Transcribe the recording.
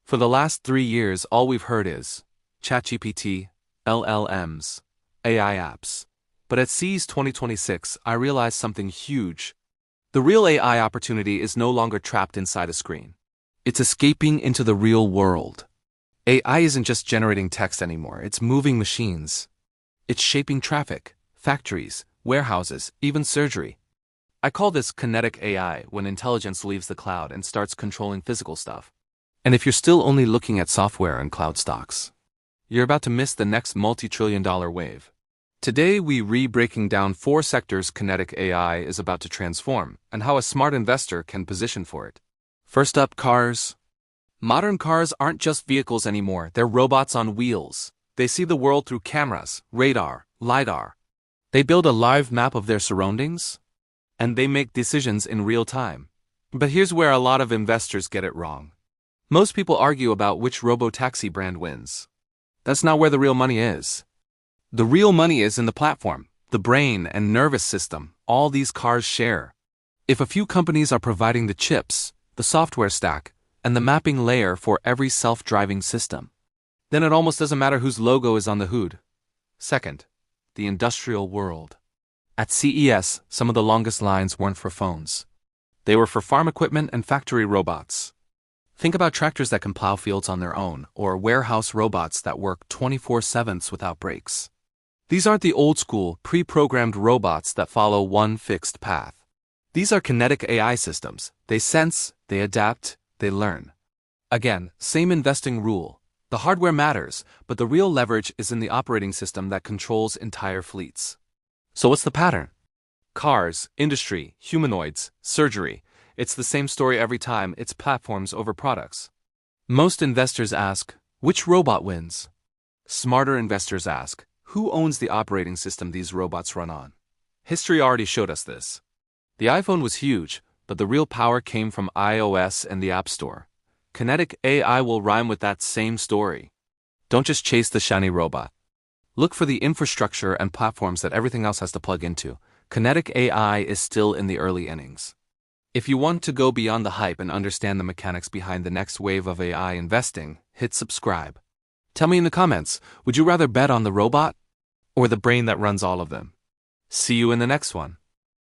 For the last 3 years, all we've heard is ChatGPT, LLMs, AI apps. But at CES 2026, I realized something huge. The real AI opportunity is no longer trapped inside a screen. It's escaping into the real world. AI isn't just generating text anymore, it's moving machines. It's shaping traffic, factories, warehouses, even surgery. I call this kinetic AI when intelligence leaves the cloud and starts controlling physical stuff. And if you're still only looking at software and cloud stocks, you're about to miss the next multi-trillion-dollar wave. Today we're breaking down 4 sectors kinetic AI is about to transform and how a smart investor can position for it. First up, cars. Modern cars aren't just vehicles anymore, they're robots on wheels. They see the world through cameras, radar, LiDAR. They build a live map of their surroundings, and they make decisions in real time. But here's where a lot of investors get it wrong. Most people argue about which robotaxi brand wins. That's not where the real money is. The real money is in the platform, the brain and nervous system all these cars share. If a few companies are providing the chips, the software stack, and the mapping layer for every self-driving system, then it almost doesn't matter whose logo is on the hood. Second, the industrial world. At CES, some of the longest lines weren't for phones. They were for farm equipment and factory robots. Think about tractors that can plow fields on their own, or warehouse robots that work 24/7 without breaks. These aren't the old-school, pre-programmed robots that follow one fixed path. These are kinetic AI systems. They sense, they adapt, they learn. Again, same investing rule. The hardware matters, but the real leverage is in the operating system that controls entire fleets. So what's the pattern? Cars, industry, humanoids, surgery. It's the same story every time, it's platforms over products. Most investors ask, which robot wins? Smarter investors ask, who owns the operating system these robots run on? History already showed us this. The iPhone was huge, but the real power came from iOS and the App Store. Kinetic AI will rhyme with that same story. Don't just chase the shiny robot. Look for the infrastructure and platforms that everything else has to plug into. Kinetic AI is still in the early innings. If you want to go beyond the hype and understand the mechanics behind the next wave of AI investing, hit subscribe. Tell me in the comments, would you rather bet on the robot or the brain that runs all of them? See you in the next one.